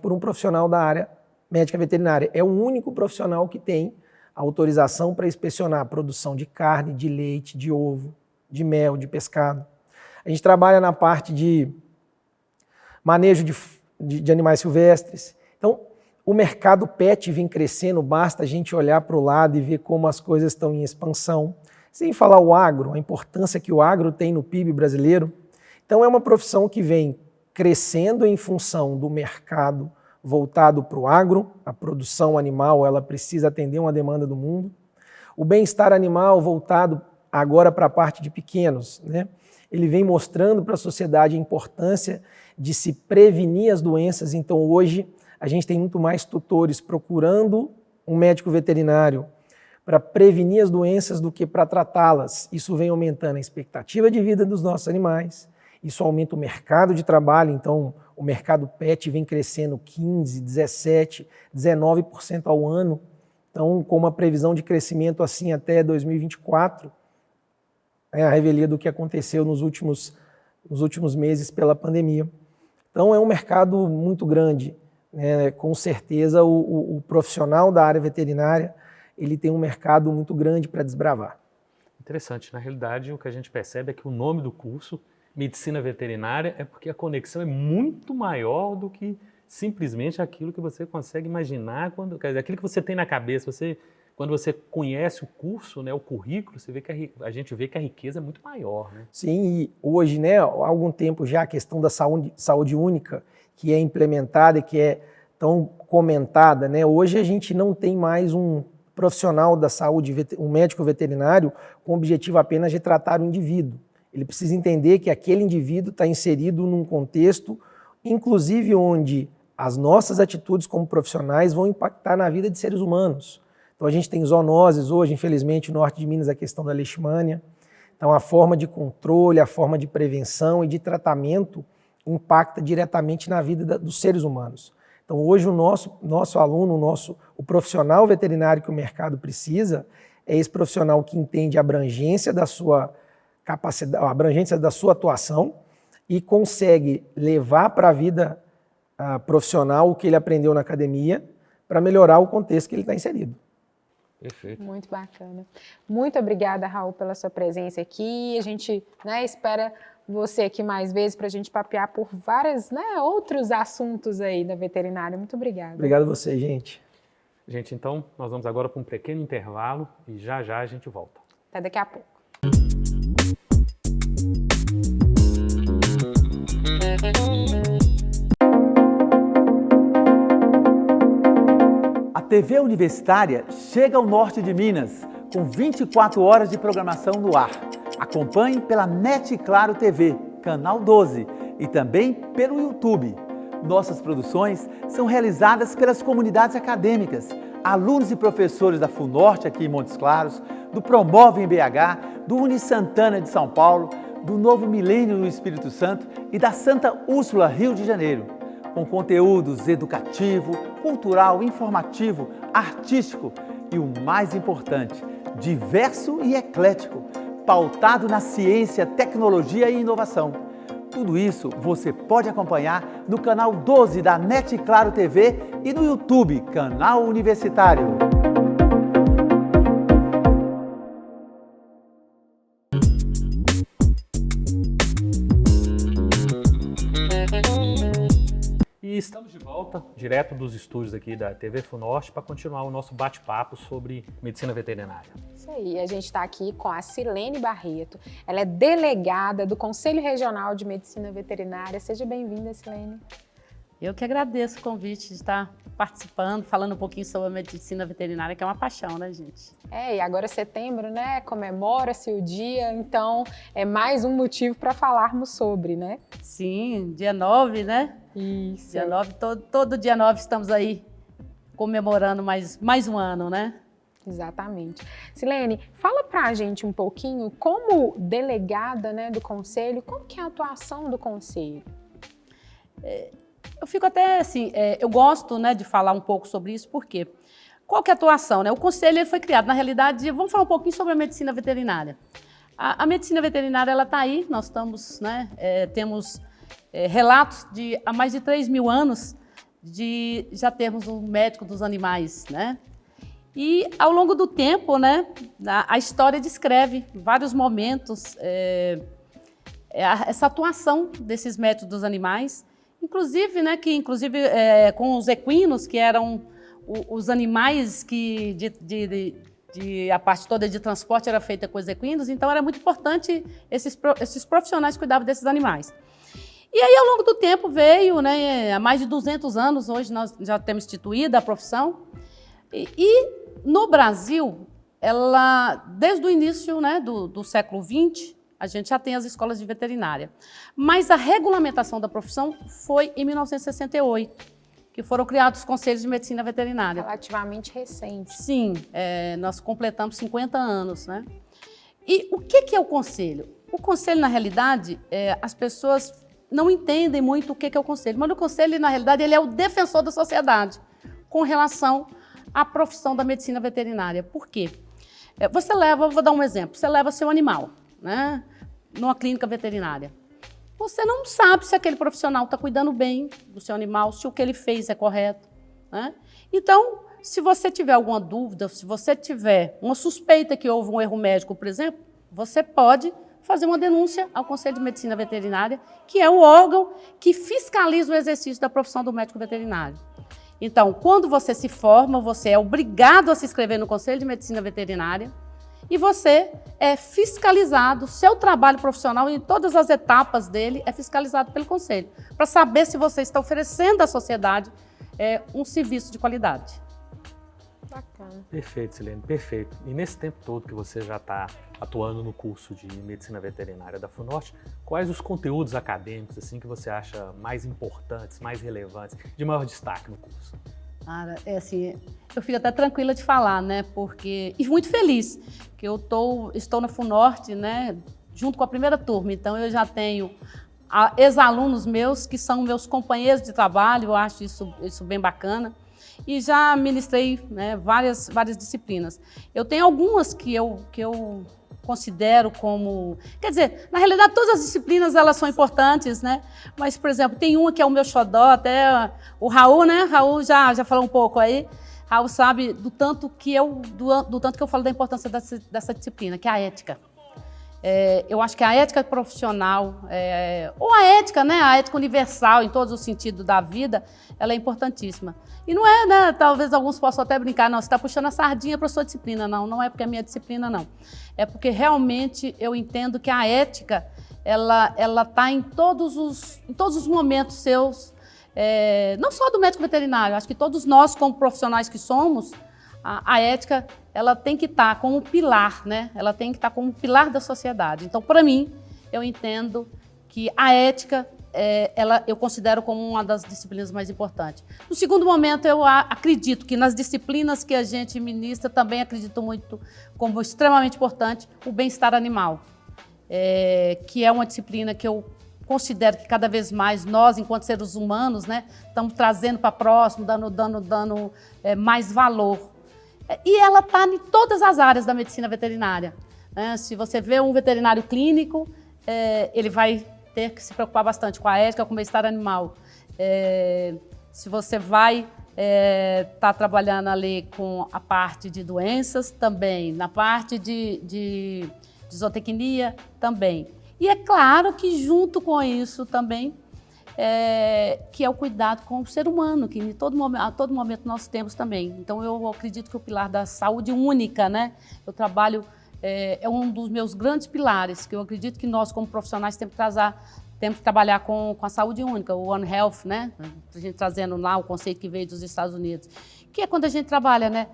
por um profissional da área médica veterinária. É o único profissional que tem autorização para inspecionar a produção de carne, de leite, de ovo, de mel, de pescado. A gente trabalha na parte de manejo de animais silvestres. Então, o mercado pet vem crescendo, basta a gente olhar para o lado e ver como as coisas estão em expansão. Sem falar o agro, a importância que o agro tem no PIB brasileiro. Então, é uma profissão que vem crescendo em função do mercado voltado para o agro. A produção animal, ela precisa atender uma demanda do mundo. O bem-estar animal voltado agora para a parte de pequenos, né? Ele vem mostrando para a sociedade a importância de se prevenir as doenças. Então, hoje, a gente tem muito mais tutores procurando um médico veterinário para prevenir as doenças do que para tratá-las. Isso vem aumentando a expectativa de vida dos nossos animais, isso aumenta o mercado de trabalho. Então, o mercado pet vem crescendo 15%, 17%, 19% ao ano. Então, com uma previsão de crescimento assim até 2024, é a revelia do que aconteceu nos últimos meses pela pandemia. Então, é um mercado muito grande, né? Com certeza, o profissional da área veterinária, ele tem um mercado muito grande para desbravar. Interessante. Na realidade, o que a gente percebe é que o nome do curso, Medicina Veterinária, é porque a conexão é muito maior do que simplesmente aquilo que você consegue imaginar, quer dizer, aquilo que você tem na cabeça. Quando você conhece o curso, né, o currículo, você vê que a gente vê que a riqueza é muito maior, né? Sim, e hoje, né, há algum tempo já, a questão da saúde única, que é implementada e que é tão comentada, né? Hoje a gente não tem mais um profissional da saúde, um médico veterinário, com o objetivo apenas de tratar o indivíduo. Ele precisa entender que aquele indivíduo está inserido num contexto, inclusive onde as nossas atitudes como profissionais vão impactar na vida de seres humanos. Então a gente tem zoonoses hoje, infelizmente, no norte de Minas, a questão da leishmania. Então a forma de controle, a forma de prevenção e de tratamento impacta diretamente na vida dos seres humanos. Então hoje o nosso aluno, o profissional veterinário que o mercado precisa é esse profissional que entende a abrangência da sua capacidade, a abrangência da sua atuação e consegue levar para a vida profissional o que ele aprendeu na academia para melhorar o contexto que ele está inserido. Perfeito. Muito bacana. Muito obrigada, Raul, pela sua presença aqui. A gente, né, espera você aqui mais vezes para a gente papear por vários, né, outros assuntos aí da veterinária. Muito obrigada. Obrigado a você, gente. Gente, então nós vamos agora para um pequeno intervalo e já já a gente volta. Até daqui a pouco. A TV Universitária chega ao norte de Minas, com 24 horas de programação no ar. Acompanhe pela NET Claro TV, canal 12, e também pelo YouTube. Nossas produções são realizadas pelas comunidades acadêmicas, alunos e professores da FUNORTE aqui em Montes Claros, do Promove em BH, do Uni Santana de São Paulo, do Novo Milênio no Espírito Santo e da Santa Úrsula, Rio de Janeiro, com conteúdos educativo, cultural, informativo, artístico e o mais importante, diverso e eclético, pautado na ciência, tecnologia e inovação. Tudo isso você pode acompanhar no canal 12 da NET Claro TV e no YouTube, canal Universitário. E estamos de volta, direto dos estúdios aqui da TV FUNORTE, para continuar o nosso bate-papo sobre medicina veterinária. Isso aí, a gente está aqui com a Silene Barreto. Ela é delegada do Conselho Regional de Medicina Veterinária. Seja bem-vinda, Silene. Eu que agradeço o convite de estar participando, falando um pouquinho sobre a medicina veterinária, que é uma paixão, né, gente? E agora setembro, né, comemora-se o dia, então é mais um motivo para falarmos sobre, né? Sim, dia 9, né? Isso. Dia 9, todo dia 9 estamos aí comemorando mais um ano, né? Exatamente. Silene, fala pra gente um pouquinho, como delegada, né, do Conselho, como que é a atuação do Conselho? Eu fico até assim, eu gosto, né, de falar um pouco sobre isso, porque qual que é a atuação, né? O Conselho ele foi criado, na realidade, vamos falar um pouquinho sobre a medicina veterinária. A medicina veterinária, ela está aí, nós estamos, né, temos relatos de há mais de 3.000 anos de já termos um médico dos animais, né? E ao longo do tempo, né, a história descreve vários momentos, essa atuação desses médicos dos animais, inclusive, né, com os equinos, que eram os animais que a parte toda de transporte era feita com os equinos, então era muito importante esses profissionais que cuidavam desses animais. E aí, ao longo do tempo, veio, né, há mais de 200 anos, hoje nós já temos instituído a profissão, e no Brasil, desde o início, né, do século XX, a gente já tem as escolas de veterinária. Mas a regulamentação da profissão foi em 1968, que foram criados os conselhos de medicina veterinária. Relativamente recente. Sim, nós completamos 50 anos, né? E o que é o conselho? O conselho, na realidade, as pessoas não entendem muito o que é o conselho, mas o conselho, na realidade, ele é o defensor da sociedade com relação à profissão da medicina veterinária. Por quê? Vou dar um exemplo, você leva seu animal, né, numa clínica veterinária. Você não sabe se aquele profissional está cuidando bem do seu animal, se o que ele fez é correto, né? Então, se você tiver alguma dúvida, se você tiver uma suspeita que houve um erro médico, por exemplo, você pode fazer uma denúncia ao Conselho de Medicina Veterinária, que é o órgão que fiscaliza o exercício da profissão do médico veterinário. Então, quando você se forma, você é obrigado a se inscrever no Conselho de Medicina Veterinária e você é fiscalizado, seu trabalho profissional em todas as etapas dele é fiscalizado pelo Conselho, para saber se você está oferecendo à sociedade um serviço de qualidade. Bacana. Perfeito, Silene, perfeito. E nesse tempo todo que você já está atuando no curso de Medicina Veterinária da FUNORTE, quais os conteúdos acadêmicos assim, que você acha mais importantes, mais relevantes, de maior destaque no curso? Cara, assim, eu fico até tranquila de falar, né? E muito feliz que eu estou na FUNORTE, né? Junto com a primeira turma. Então, eu já tenho ex-alunos meus que são meus companheiros de trabalho, eu acho isso bem bacana. E já ministrei, né, várias disciplinas. Eu tenho algumas que eu considero como... Quer dizer, na realidade, todas as disciplinas, elas são importantes, né? Mas, por exemplo, tem uma que é o meu xodó, até o Raul, né? Raul já falou um pouco aí. Raul sabe do tanto que eu falo da importância dessa disciplina, que é a ética. Eu acho que a ética profissional, ou a ética, né? A ética universal, em todos os sentidos da vida, ela é importantíssima. E não é, né? Talvez alguns possam até brincar, não, você está puxando a sardinha para a sua disciplina. Não, não é porque é a minha disciplina, não. É porque realmente eu entendo que a ética, ela está em todos os momentos seus, não só do médico veterinário, acho que todos nós, como profissionais que somos, a ética, ela tem que estar como pilar, né? Ela tem que estar como pilar da sociedade. Então, para mim, eu entendo que a ética, eu considero como uma das disciplinas mais importantes. No segundo momento, eu acredito que nas disciplinas que a gente ministra, também acredito muito como extremamente importante o bem-estar animal, que é uma disciplina que eu considero que cada vez mais nós, enquanto seres humanos, né, estamos trazendo para próximo, dando mais valor. E ela está em todas as áreas da medicina veterinária, né? Se você vê um veterinário clínico, ele vai ter que se preocupar bastante com a ética, com o bem-estar animal. Se você vai estar trabalhando ali com a parte de doenças, também. Na parte de zootecnia, também. E é claro que junto com isso também, que é o cuidado com o ser humano, que a todo momento nós temos também. Então eu acredito que o pilar da saúde única, né? Eu trabalho, é um dos meus grandes pilares, que eu acredito que nós como profissionais temos que trabalhar com a saúde única, o One Health, né? A gente trazendo lá o conceito que veio dos Estados Unidos, que é quando a gente trabalha, né?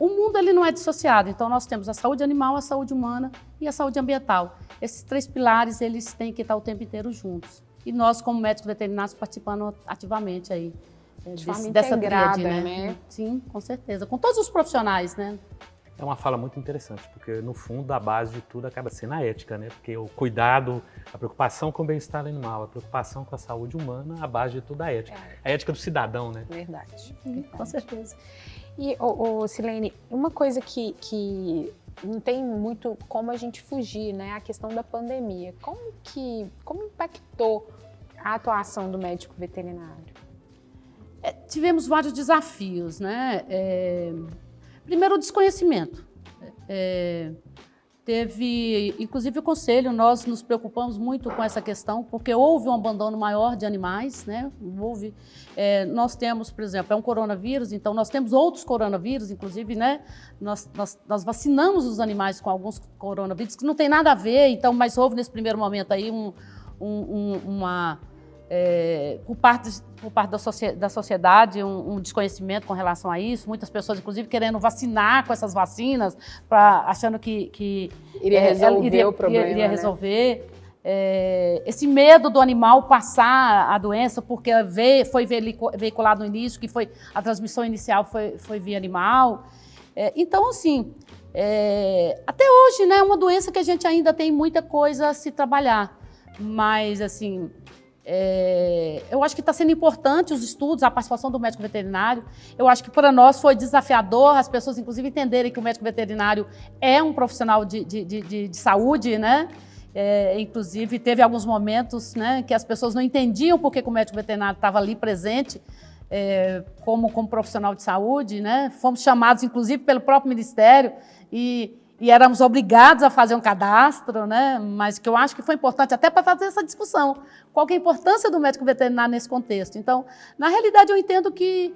O mundo ele não é dissociado, então nós temos a saúde animal, a saúde humana e a saúde ambiental. Esses três pilares, eles têm que estar o tempo inteiro juntos. E nós, como médicos veterinários, participando ativamente aí dessa tríade, né? Sim, com certeza. Com todos os profissionais, né? É uma fala muito interessante, porque no fundo a base de tudo acaba sendo a ética, né? Porque o cuidado, a preocupação com o bem-estar animal, a preocupação com a saúde humana, a base de tudo é a ética. A ética do cidadão, né? Verdade. Com certeza. E, Silene, uma coisa que não tem muito como a gente fugir, né? A questão da pandemia. Como impactou a atuação do médico veterinário? Tivemos vários desafios, né? Primeiro, o desconhecimento. Teve, inclusive, o conselho, nós nos preocupamos muito com essa questão, porque houve um abandono maior de animais, né? Nós temos, por exemplo, um coronavírus, então nós temos outros coronavírus, inclusive, né? Nós vacinamos os animais com alguns coronavírus que não tem nada a ver, então, mas houve nesse primeiro momento aí por parte da sociedade, um desconhecimento com relação a isso, muitas pessoas, inclusive, querendo vacinar com essas vacinas, achando que iria resolver o problema. Iria resolver. Esse medo do animal passar a doença, porque foi veiculado no início, que a transmissão inicial foi via animal. Então, assim, até hoje, né, é uma doença que a gente ainda tem muita coisa a se trabalhar, mas, assim, eu acho que está sendo importante os estudos, a participação do médico veterinário. Eu acho que para nós foi desafiador as pessoas, inclusive, entenderem que o médico veterinário é um profissional de saúde, né? Inclusive, teve alguns momentos, né, que as pessoas não entendiam por que o médico veterinário estava ali presente como profissional de saúde, né? Fomos chamados, inclusive, pelo próprio Ministério e éramos obrigados a fazer um cadastro, né? Mas que eu acho que foi importante até para fazer essa discussão. Qual que é a importância do médico veterinário nesse contexto? Então, na realidade, eu entendo que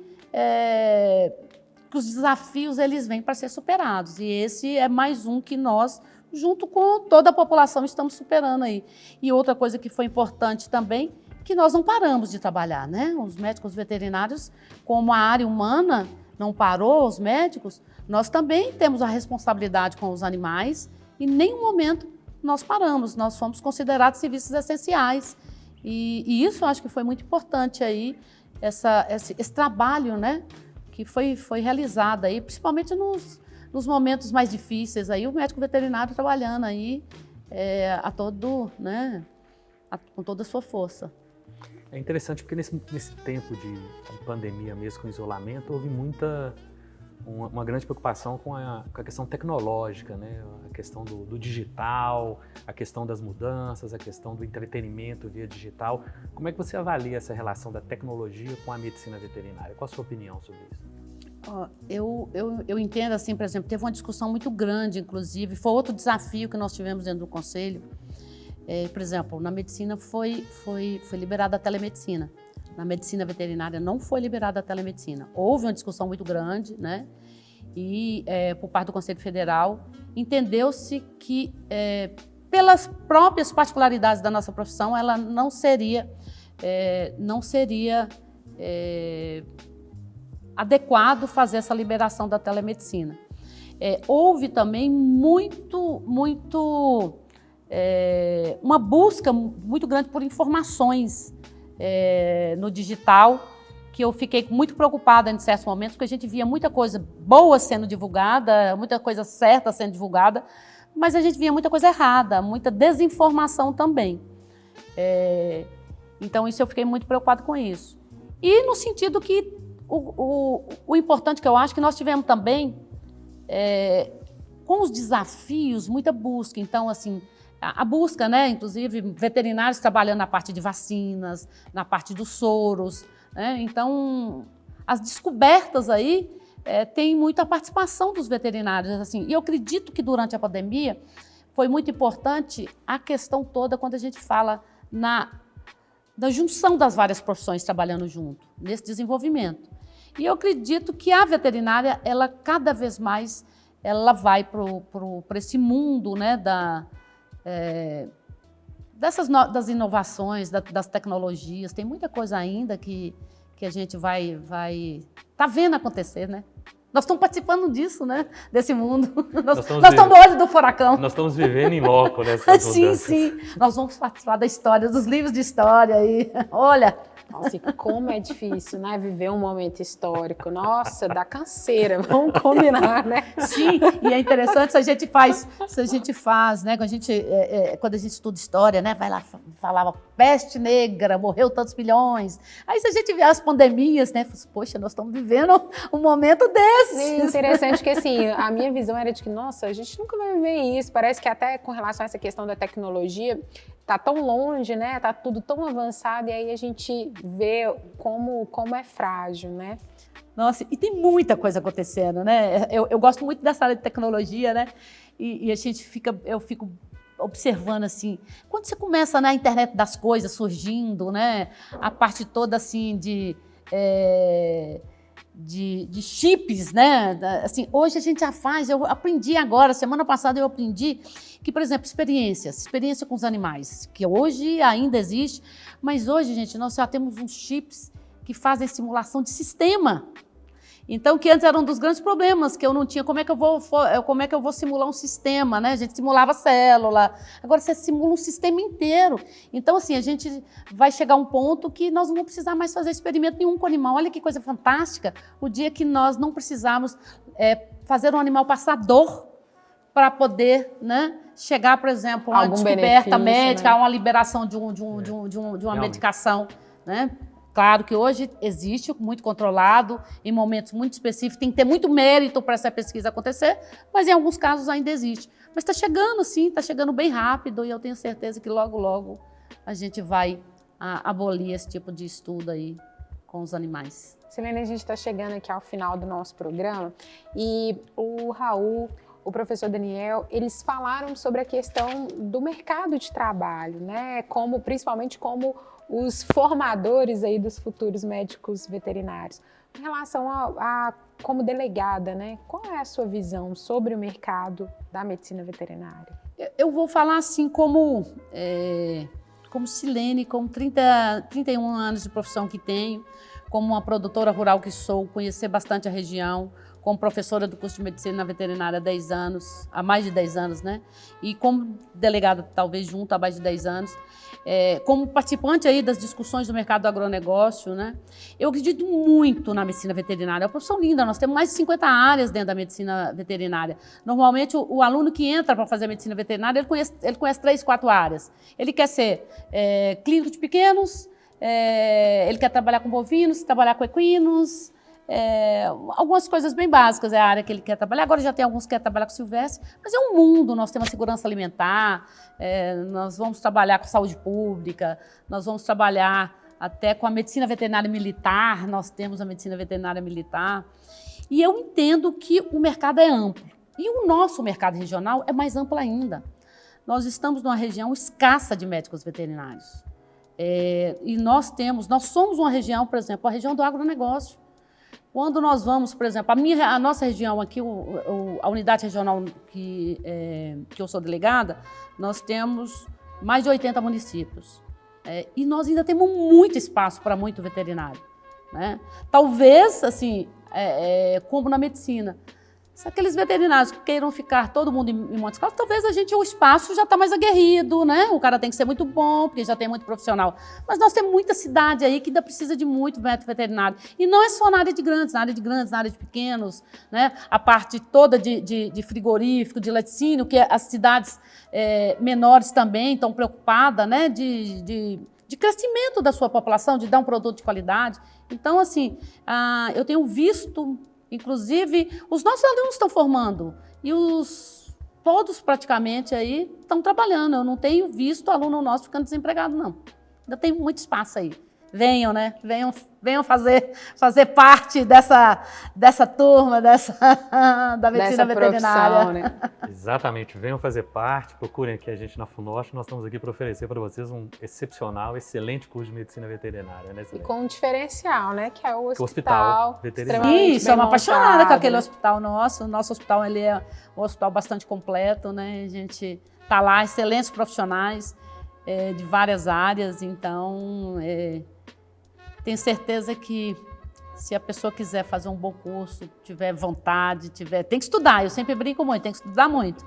os desafios eles vêm para ser superados. E esse é mais um que nós, junto com toda a população, estamos superando aí. E outra coisa que foi importante também, que nós não paramos de trabalhar, né? Os médicos veterinários, como a área humana não parou, os médicos, nós também temos a responsabilidade com os animais e em nenhum momento nós paramos, nós fomos considerados serviços essenciais. E isso eu acho que foi muito importante aí, esse trabalho, né, que foi realizado aí, principalmente nos momentos mais difíceis, aí, o médico veterinário trabalhando aí com toda a sua força. É interessante porque nesse tempo de pandemia mesmo, com isolamento, houve muita uma grande preocupação com a questão tecnológica, né? A questão do digital, a questão das mudanças, a questão do entretenimento via digital. Como é que você avalia essa relação da tecnologia com a medicina veterinária? Qual a sua opinião sobre isso? Eu entendo assim, por exemplo, teve uma discussão muito grande, inclusive, foi outro desafio que nós tivemos dentro do Conselho. Por exemplo, na medicina foi liberada a telemedicina. Na medicina veterinária não foi liberada a telemedicina. Houve uma discussão muito grande, né? E por parte do Conselho Federal, entendeu-se que, pelas próprias particularidades da nossa profissão, ela não seria adequado fazer essa liberação da telemedicina. Houve também uma busca muito grande por informações no digital, que eu fiquei muito preocupada em certos momentos, porque a gente via muita coisa boa sendo divulgada, muita coisa certa sendo divulgada, mas a gente via muita coisa errada, muita desinformação também. Então, isso eu fiquei muito preocupada com isso. E no sentido que o importante que eu acho que nós tivemos também, com os desafios, muita busca. Então, assim, a busca, né, inclusive veterinários trabalhando na parte de vacinas, na parte dos soros, né? Então, as descobertas aí tem muita participação dos veterinários, assim. E eu acredito que durante a pandemia foi muito importante a questão toda quando a gente fala da junção das várias profissões trabalhando junto, nesse desenvolvimento. E eu acredito que a veterinária, ela cada vez mais, ela vai para esse mundo, né, das inovações, das tecnologias. Tem muita coisa ainda que a gente tá vendo acontecer, né? Nós estamos participando disso, né? Desse mundo. Nós estamos no olho do furacão. Nós estamos vivendo em loco nessa Sim, sim. Nós vamos participar da história, dos livros de história aí. Olha. Nossa, e como é difícil, né? Viver um momento histórico. Nossa, dá canseira, vamos combinar, né? Sim, e é interessante se a gente faz, né? Quando a gente estuda história, né? Vai lá, falava peste negra, morreu tantos milhões. Aí se a gente vê as pandemias, né? Poxa, nós estamos vivendo um momento desse. É interessante que, assim, a minha visão era de que, nossa, a gente nunca vai viver isso. Parece que até com relação a essa questão da tecnologia, tá tão longe, né? Tá tudo tão avançado e aí a gente vê como é frágil, né? Nossa, e tem muita coisa acontecendo, né? Eu gosto muito dessa área de tecnologia, né? E eu fico observando assim, quando você começa na internet das coisas surgindo, né? A parte toda assim de chips, né? Assim, hoje a gente já faz, eu aprendi agora, semana passada eu aprendi que, por exemplo, experiência com os animais, que hoje ainda existe, mas hoje, gente, nós já temos uns chips que fazem simulação de sistema. Então, que antes era um dos grandes problemas, que eu não tinha, como é que eu vou simular um sistema, né? A gente simulava célula, agora você simula um sistema inteiro. Então, assim, a gente vai chegar a um ponto que nós não vamos precisar mais fazer experimento nenhum com o animal. Olha que coisa fantástica, o dia que nós não precisarmos fazer um animal passar dor para poder, né, chegar, por exemplo, a uma descoberta médica, a uma liberação de uma medicação, né? Claro que hoje existe, muito controlado, em momentos muito específicos, tem que ter muito mérito para essa pesquisa acontecer, mas em alguns casos ainda existe. Mas está chegando, sim, está chegando bem rápido e eu tenho certeza que logo, logo a gente vai abolir esse tipo de estudo aí com os animais. Silene, a gente está chegando aqui ao final do nosso programa e o Raul, o professor Daniel, eles falaram sobre a questão do mercado de trabalho, né? Principalmente como os formadores aí dos futuros médicos veterinários. Em relação como delegada, né? Qual é a sua visão sobre o mercado da medicina veterinária? Eu vou falar assim como Silene, com 31 anos de profissão que tenho, como uma produtora rural que sou, conhecer bastante a região, como professora do curso de medicina veterinária há mais de 10 anos, né? E como delegada, talvez junto há mais de 10 anos, como participante aí das discussões do mercado do agronegócio, né? Eu acredito muito na medicina veterinária. É uma profissão linda, nós temos mais de 50 áreas dentro da medicina veterinária. Normalmente, o aluno que entra para fazer medicina veterinária, ele conhece 3, 4 áreas. Ele quer ser clínico de pequenos, ele quer trabalhar com bovinos, trabalhar com equinos, algumas coisas bem básicas, é a área que ele quer trabalhar. Agora já tem alguns que querem trabalhar com silvestre, mas é um mundo. Nós temos a segurança alimentar, nós vamos trabalhar com saúde pública, nós vamos trabalhar até com a medicina veterinária militar, nós temos a medicina veterinária militar. E eu entendo que o mercado é amplo. E o nosso mercado regional é mais amplo ainda. Nós estamos numa região escassa de médicos veterinários. E nós somos uma região, por exemplo, a região do agronegócio. Quando nós vamos, por exemplo, a nossa região aqui, a unidade regional que eu sou delegada, nós temos mais de 80 municípios. E nós ainda temos muito espaço para muito veterinário, né? Talvez, assim, como na medicina, se aqueles veterinários que queiram ficar todo mundo em Montes Claros, talvez o espaço já está mais aguerrido, né? O cara tem que ser muito bom, porque já tem muito profissional. Mas nós temos muita cidade aí que ainda precisa de muito médico veterinário. E não é só na área de grandes, na área de pequenos, né? A parte toda de frigorífico, de laticínio, que as cidades menores também estão preocupadas, né? De crescimento da sua população, de dar um produto de qualidade. Então, assim, eu tenho visto... Inclusive, os nossos alunos estão formando e todos praticamente aí estão trabalhando. Eu não tenho visto aluno nosso ficando desempregado, não. Ainda tem muito espaço aí. Venham, né? Venham fazer parte dessa turma, da medicina veterinária. Né? Exatamente, venham fazer parte, procurem aqui a gente na FUNORTE, nós estamos aqui para oferecer para vocês um excepcional, excelente curso de medicina veterinária, né, E com um diferencial, né, que é o hospital hospital veterinário. Isso, eu sou apaixonada montado, com aquele né? hospital nosso. O nosso hospital ele é um hospital bastante completo, né? A gente está lá, excelentes profissionais de várias áreas, então... Tenho certeza que se a pessoa quiser fazer um bom curso, tiver vontade, tem que estudar. Eu sempre brinco muito, tem que estudar muito.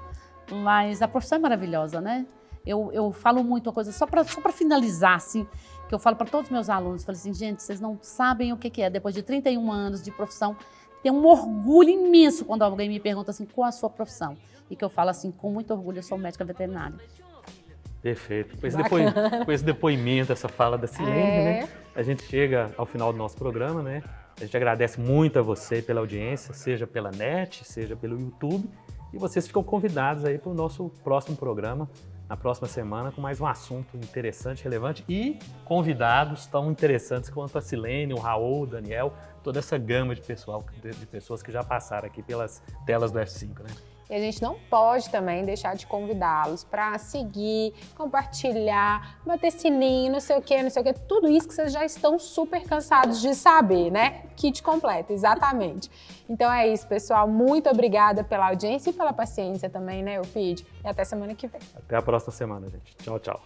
Mas a profissão é maravilhosa, né? Eu falo muito uma coisa, só para finalizar, assim, que eu falo para todos os meus alunos, falo assim, gente, vocês não sabem o que é, depois de 31 anos de profissão, tem um orgulho imenso quando alguém me pergunta assim, qual a sua profissão? E que eu falo assim, com muito orgulho, eu sou médica veterinária. Perfeito. Com esse depoimento, essa fala da Silene, né? A gente chega ao final do nosso programa, né? A gente agradece muito a você pela audiência, seja pela net, seja pelo YouTube. E vocês ficam convidados aí para o nosso próximo programa, na próxima semana, com mais um assunto interessante, relevante e convidados tão interessantes quanto a Silene, o Raul, o Daniel, toda essa gama de pessoas que já passaram aqui pelas telas do F5, né? E a gente não pode também deixar de convidá-los para seguir, compartilhar, bater sininho, não sei o quê, tudo isso que vocês já estão super cansados de saber, né? Kit completo, exatamente. Então é isso, pessoal. Muito obrigada pela audiência e pela paciência também, né, Eupídio? E até semana que vem. Até a próxima semana, gente. Tchau, tchau.